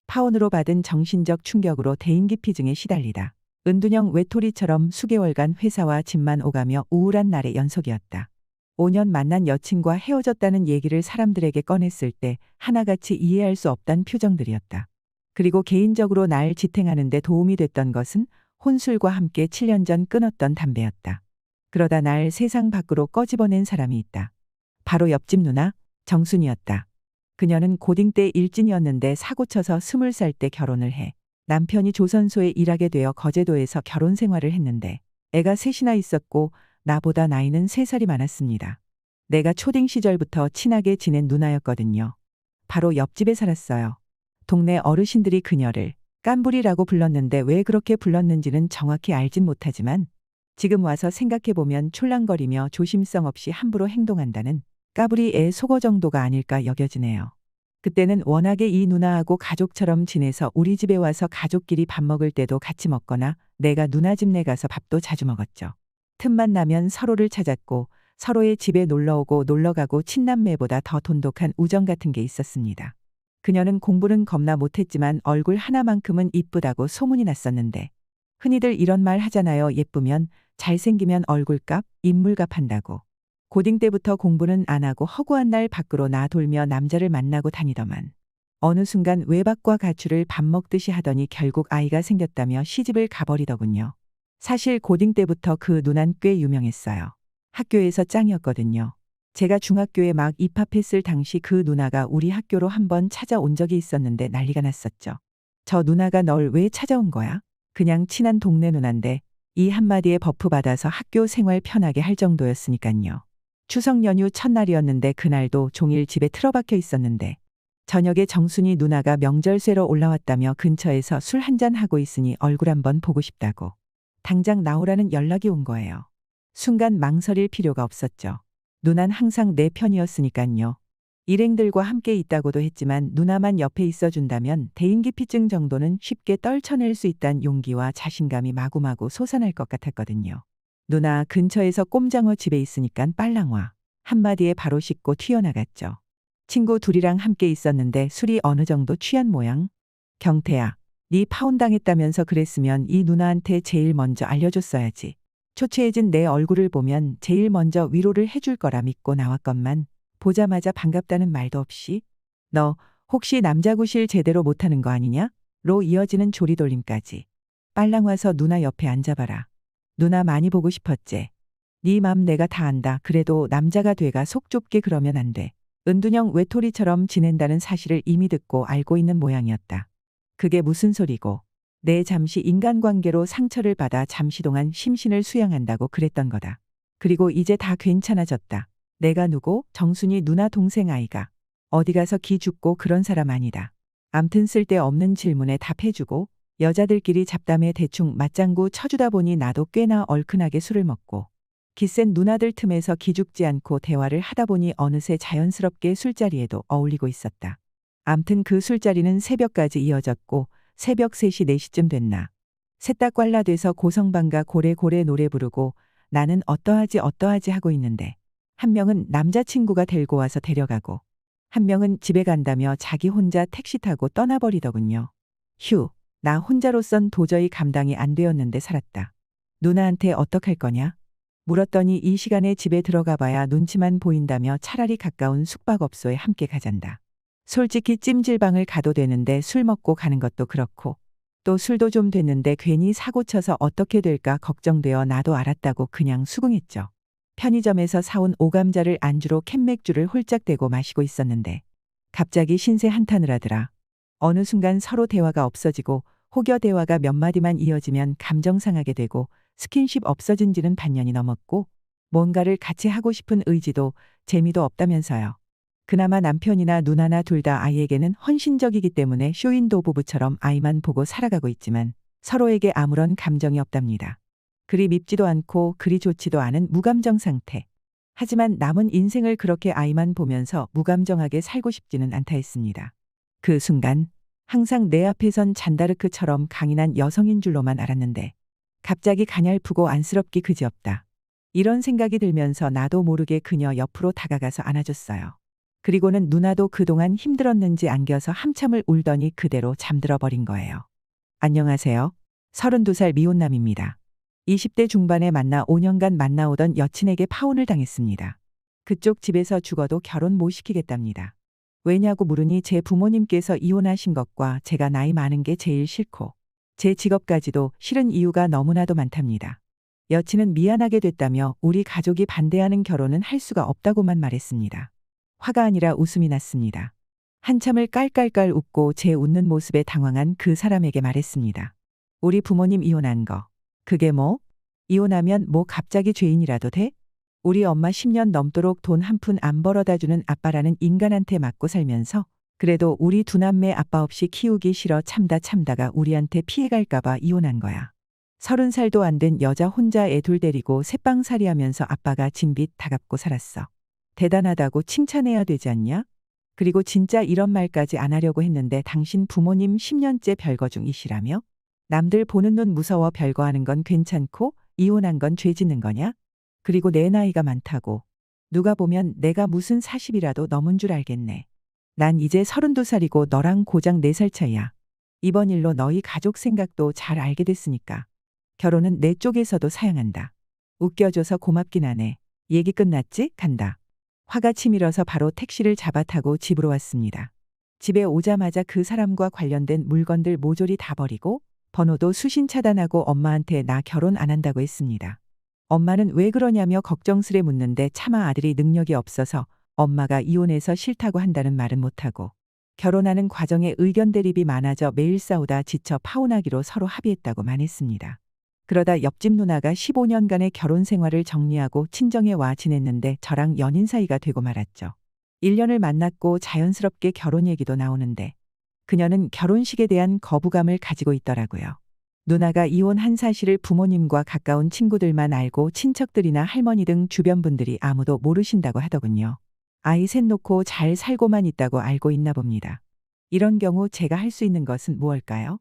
파혼으로 받은 정신적 충격으로 대인기피증에 시달리다 은둔형 외톨이처럼 수개월간 회사와 집만 오가며 우울한 날의 연속이었다. 5년 만난 여친과 헤어졌다는 얘기를 사람들에게 꺼냈을 때 하나같이 이해할 수 없단 표정들이었다. 그리고 개인적으로 날 지탱하는 데 도움이 됐던 것은 혼술과 함께 7년 전 끊었던 담배였다. 그러다 날 세상 밖으로 꺼집어낸 사람이 있다. 바로 옆집 누나 정순이었다. 그녀는 고딩 때 일진이었는데 사고쳐서 20살 때 결혼을 해 남편이 조선소에 일하게 되어 거제도에서 결혼 생활을 했는데 애가 셋이나 있었고 나보다 나이는 3살이 많았습니다. 내가 초딩 시절부터 친하게 지낸 누나였거든요. 바로 옆집에 살았어요. 동네 어르신들이 그녀를 깐부리라고 불렀는데 왜 그렇게 불렀는지는 정확히 알진 못하지만 지금 와서 생각해보면 촐랑거리며 조심성 없이 함부로 행동한다는 까불이 애 속어 정도가 아닐까 여겨지네요. 그때는 워낙에 이 누나하고 가족처럼 지내서 우리 집에 와서 가족끼리 밥 먹을 때도 같이 먹거나 내가 누나 집내 가서 밥도 자주 먹었죠. 틈만 나면 서로를 찾았고 서로의 집에 놀러오고 놀러가고 친남매보다 더 돈독한 우정 같은 게 있었습니다. 그녀는 공부는 겁나 못했지만 얼굴 하나만큼은 이쁘다고 소문이 났었는데 흔히들 이런 말 하잖아요. 예쁘면 잘생기면 얼굴값, 인물값 한다고. 고딩 때부터 공부는 안 하고 허구한 날 밖으로 나돌며 남자를 만나고 다니더만. 어느 순간 외박과 가출을 밥 먹듯이 하더니 결국 아이가 생겼다며 시집을 가버리더군요. 사실 고딩 때부터 그 누난 꽤 유명했어요. 학교에서 짱이었거든요. 제가 중학교에 막 입학했을 당시 그 누나가 우리 학교로 한번 찾아온 적이 있었는데 난리가 났었죠. 저 누나가 널 왜 찾아온 거야? 그냥 친한 동네 누나인데 이 한마디에 버프 받아서 학교 생활 편하게 할 정도였으니깐요. 추석 연휴 첫날이었는데 그날도 종일 집에 틀어박혀 있었는데 저녁에 정순이 누나가 명절 쇠러 올라왔다며 근처에서 술 한잔 하고 있으니 얼굴 한번 보고 싶다고. 당장 나오라는 연락이 온 거예요. 순간 망설일 필요가 없었죠. 누난 항상 내 편이었으니깐요. 일행들과 함께 있다고도 했지만 누나만 옆에 있어준다면 대인기피증 정도는 쉽게 떨쳐낼 수 있다는 용기와 자신감이 마구마구 솟아날 것 같았거든요. 누나 근처에서 꼼장어 집에 있으니깐 빨랑 와. 한마디에 바로 씻고 튀어나갔죠. 친구 둘이랑 함께 있었는데 술이 어느 정도 취한 모양. 경태야, 네 파혼당했다면서 그랬으면 이 누나한테 제일 먼저 알려줬어야지. 초췌해진 내 얼굴을 보면 제일 먼저 위로를 해줄 거라 믿고 나왔건만 보자마자 반갑다는 말도 없이 너 혹시 남자 구실 제대로 못하는 거 아니냐? 로 이어지는 조리돌림까지. 빨랑 와서 누나 옆에 앉아봐라. 누나 많이 보고 싶었지. 네 맘 내가 다 안다. 그래도 남자가 돼가 속 좁게 그러면 안 돼. 은둔형 외톨이처럼 지낸다는 사실을 이미 듣고 알고 있는 모양이었다. 그게 무슨 소리고. 내 잠시 인간관계로 상처를 받아 잠시 동안 심신을 수양한다고 그랬던 거다. 그리고 이제 다 괜찮아졌다. 내가 누구? 정순이 누나 동생 아이가. 어디 가서 기 죽고 그런 사람 아니다. 암튼 쓸데없는 질문에 답해주고 여자들끼리 잡담에 대충 맞장구 쳐주다 보니 나도 꽤나 얼큰하게 술을 먹고 기센 누나들 틈에서 기죽지 않고 대화를 하다 보니 어느새 자연스럽게 술자리에도 어울리고 있었다. 암튼 그 술자리는 새벽까지 이어졌고 새벽 3시 4시쯤 됐나. 셋다 꽐라돼서 고성방가 고래고래 노래 부르고 나는 어떠하지 하고 있는데 한 명은 남자친구가 데리고 와서 데려가고 한 명은 집에 간다며 자기 혼자 택시 타고 떠나버리더군요. 휴, 나 혼자로선 도저히 감당이 안 되었는데 살았다. 누나한테 어떡할 거냐? 물었더니 이 시간에 집에 들어가 봐야 눈치만 보인다며 차라리 가까운 숙박업소에 함께 가잔다. 솔직히 찜질방을 가도 되는데 술 먹고 가는 것도 그렇고 또 술도 좀 됐는데 괜히 사고 쳐서 어떻게 될까 걱정되어 나도 알았다고 그냥 수긍했죠. 편의점에서 사온 오감자를 안주로 캔맥주를 홀짝 대고 마시고 있었는데 갑자기 신세 한탄을 하더라. 어느 순간 서로 대화가 없어지고 혹여 대화가 몇 마디만 이어지면 감정 상하게 되고 스킨십 없어진 지는 반년이 넘었고 뭔가를 같이 하고 싶은 의지도 재미도 없다면서요. 그나마 남편이나 누나나 둘 다 아이에게는 헌신적이기 때문에 쇼윈도 부부처럼 아이만 보고 살아가고 있지만 서로에게 아무런 감정이 없답니다. 그리 밉지도 않고 그리 좋지도 않은 무감정 상태. 하지만 남은 인생을 그렇게 아이만 보면서 무감정하게 살고 싶지는 않다 했습니다. 그 순간 항상 내 앞에선 잔다르크처럼 강인한 여성인 줄로만 알았는데 갑자기 가냘프고 안쓰럽기 그지없다. 이런 생각이 들면서 나도 모르게 그녀 옆으로 다가가서 안아줬어요. 그리고는 누나도 그동안 힘들었는지 안겨서 한참을 울더니 그대로 잠들어 버린 거예요. 안녕하세요. 32살 미혼남입니다. 20대 중반에 만나 5년간 만나오던 여친에게 파혼을 당했습니다. 그쪽 집에서 죽어도 결혼 못 시키겠답니다. 왜냐고 물으니 제 부모님께서 이혼하신 것과 제가 나이 많은 게 제일 싫고 제 직업까지도 싫은 이유가 너무나도 많답니다. 여친은 미안하게 됐다며 우리 가족이 반대하는 결혼은 할 수가 없다고만 말했습니다. 화가 아니라 웃음이 났습니다. 한참을 깔깔깔 웃고 제 웃는 모습에 당황한 그 사람에게 말했습니다. 우리 부모님 이혼한 거. 그게 뭐? 이혼하면 뭐 갑자기 죄인이라도 돼? 우리 엄마 10년 넘도록 돈 한 푼 안 벌어다 주는 아빠라는 인간한테 맞고 살면서 그래도 우리 두 남매 아빠 없이 키우기 싫어 참다가 우리한테 피해갈까봐 이혼한 거야. 30살도 안 된 여자 혼자 애 둘 데리고 새빵살이 하면서 아빠가 진 빚 다 갚고 살았어. 대단하다고 칭찬해야 되지 않냐? 그리고 진짜 이런 말까지 안 하려고 했는데 당신 부모님 10년째 별거 중이시라며? 남들 보는 눈 무서워 별거 하는 건 괜찮고 이혼한 건 죄 짓는 거냐? 그리고 내 나이가 많다고. 누가 보면 내가 무슨 40이라도 넘은 줄 알겠네. 난 이제 32살이고 너랑 고작 4살 차이야. 이번 일로 너희 가족 생각도 잘 알게 됐으니까. 결혼은 내 쪽에서도 사양한다. 웃겨줘서 고맙긴 하네. 얘기 끝났지? 간다. 화가 치밀어서 바로 택시를 잡아 타고 집으로 왔습니다. 집에 오자마자 그 사람과 관련된 물건들 모조리 다 버리고 번호도 수신 차단하고 엄마한테 나 결혼 안 한다고 했습니다. 엄마는 왜 그러냐며 걱정스레 묻는데 차마 아들이 능력이 없어서 엄마가 이혼해서 싫다고 한다는 말은 못하고 결혼하는 과정에 의견 대립이 많아져 매일 싸우다 지쳐 파혼하기로 서로 합의했다고만 했습니다. 그러다 옆집 누나가 15년간의 결혼 생활을 정리하고 친정에 와 지냈는데 저랑 연인 사이가 되고 말았죠. 1년을 만났고 자연스럽게 결혼 얘기도 나오는데 그녀는 결혼식에 대한 거부감을 가지고 있더라고요. 누나가 이혼한 사실을 부모님과 가까운 친구들만 알고 친척들이나 할머니 등 주변 분들이 아무도 모르신다고 하더군요. 아이 셋 놓고 잘 살고만 있다고 알고 있나 봅니다. 이런 경우 제가 할 수 있는 것은 무엇일까요?